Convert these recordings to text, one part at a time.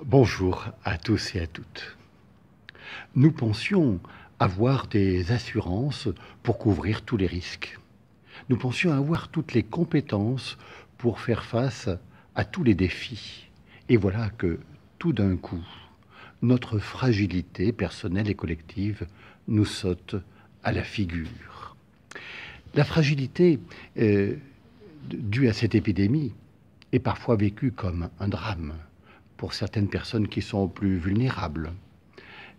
Bonjour à tous et à toutes. Nous pensions avoir des assurances pour couvrir tous les risques. Nous pensions avoir toutes les compétences pour faire face à tous les défis. Et voilà que, tout d'un coup, notre fragilité personnelle et collective nous saute à la figure. La fragilité due à cette épidémie est parfois vécue comme un drame pour certaines personnes qui sont plus vulnérables,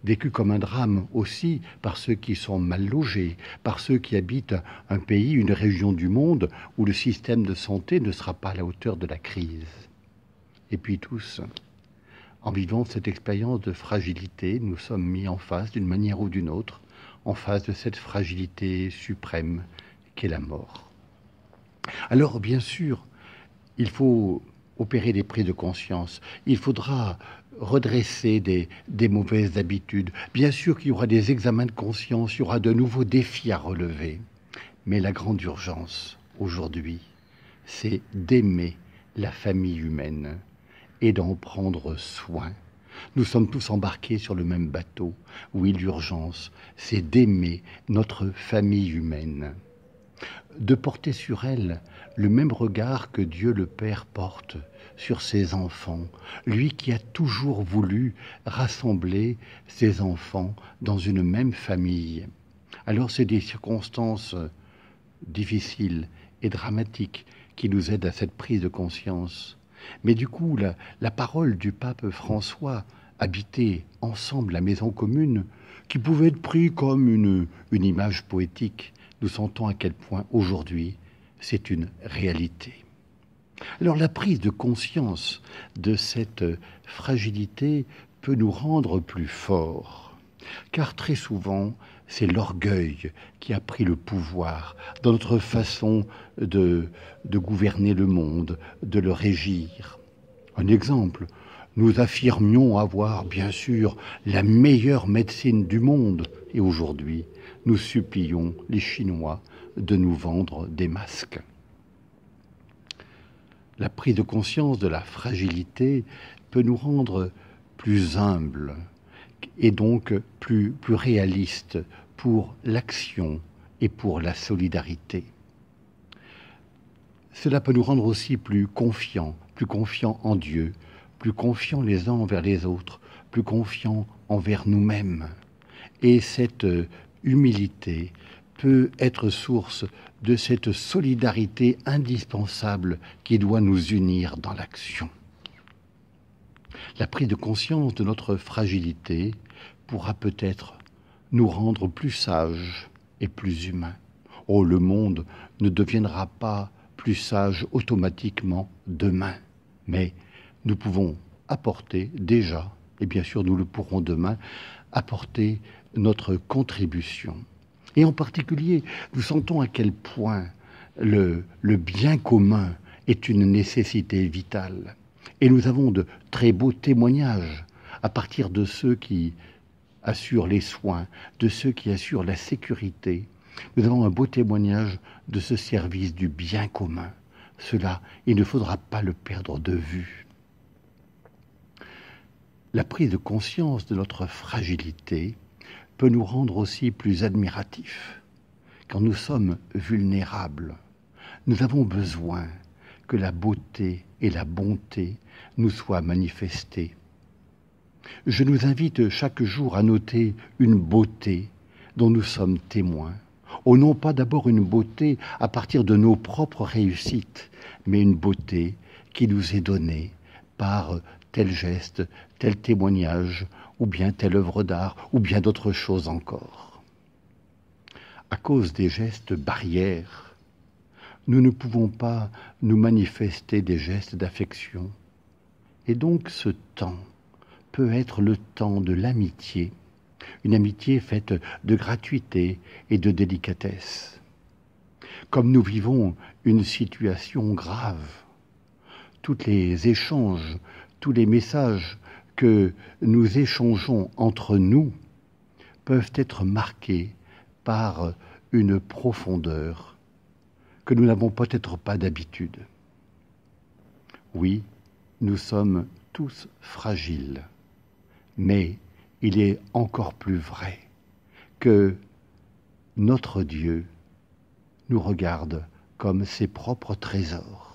vécue comme un drame aussi par ceux qui sont mal logés, par ceux qui habitent un pays, une région du monde où le système de santé ne sera pas à la hauteur de la crise. Et puis tous, en vivant cette expérience de fragilité, nous sommes mis en face, d'une manière ou d'une autre, en face de cette fragilité suprême qu'est la mort. Alors, bien sûr, il faut opérer des prises de conscience. Il faudra redresser des mauvaises habitudes. Bien sûr qu'il y aura des examens de conscience, il y aura de nouveaux défis à relever. Mais la grande urgence, aujourd'hui, c'est d'aimer la famille humaine et d'en prendre soin. Nous sommes tous embarqués sur le même bateau. Oui, l'urgence, c'est d'aimer notre famille humaine, de porter sur elle le même regard que Dieu le Père porte sur ses enfants, lui qui a toujours voulu rassembler ses enfants dans une même famille. Alors c'est des circonstances difficiles et dramatiques qui nous aident à cette prise de conscience. Mais du coup, la parole du pape François, habiter ensemble la maison commune, qui pouvait être pris comme une image poétique, nous sentons à quel point aujourd'hui c'est une réalité. Alors la prise de conscience de cette fragilité peut nous rendre plus forts, car très souvent c'est l'orgueil qui a pris le pouvoir dans notre façon de gouverner le monde, de le régir. Un exemple, nous affirmions avoir bien sûr la meilleure médecine du monde et aujourd'hui nous supplions les Chinois de nous vendre des masques. La prise de conscience de la fragilité peut nous rendre plus humbles et donc plus réalistes pour l'action et pour la solidarité. Cela peut nous rendre aussi plus confiants en Dieu, plus confiants les uns envers les autres, plus confiants envers nous-mêmes. Et cette humilité peut être source de cette solidarité indispensable qui doit nous unir dans l'action. La prise de conscience de notre fragilité pourra peut-être nous rendre plus sages et plus humains. Oh, le monde ne deviendra pas plus sage automatiquement demain, mais nous pouvons apporter déjà, et bien sûr nous le pourrons demain, apporter notre contribution. Et en particulier, nous sentons à quel point le bien commun est une nécessité vitale. Et nous avons de très beaux témoignages à partir de ceux qui assurent les soins, de ceux qui assurent la sécurité. Nous avons un beau témoignage de ce service du bien commun. Cela, il ne faudra pas le perdre de vue. La prise de conscience de notre fragilité peut nous rendre aussi plus admiratifs. Quand nous sommes vulnérables, nous avons besoin que la beauté et la bonté nous soient manifestées. Je nous invite chaque jour à noter une beauté dont nous sommes témoins. Oh, non pas d'abord une beauté à partir de nos propres réussites, mais une beauté qui nous est donnée par tel geste, tel témoignage, ou bien telle œuvre d'art, ou bien d'autres choses encore. À cause des gestes barrières, nous ne pouvons pas nous manifester des gestes d'affection. Et donc ce temps peut être le temps de l'amitié, une amitié faite de gratuité et de délicatesse. Comme nous vivons une situation grave, tous les échanges, tous les messages que nous échangeons entre nous peuvent être marqués par une profondeur que nous n'avons peut-être pas d'habitude. Oui, nous sommes tous fragiles. Mais il est encore plus vrai que notre Dieu nous regarde comme ses propres trésors.